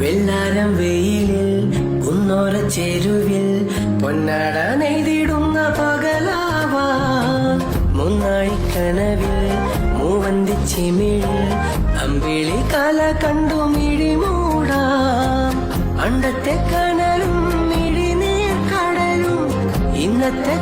വെള്ളാരം വെയിലിൽ കുന്നോര ചെരുവിൽ പൊന്നാട നെയ്തിടുന്ന പകലാവാ മുന്നാഴി കനവിൽ മൂവന്തി ചിമിഴിൽ അമ്പിളി കല കണ്ടു മിഴിമൂടാം അണ്ടത്തെ കനലും മിഴിനീർ കടലും ഇന്നത്തെ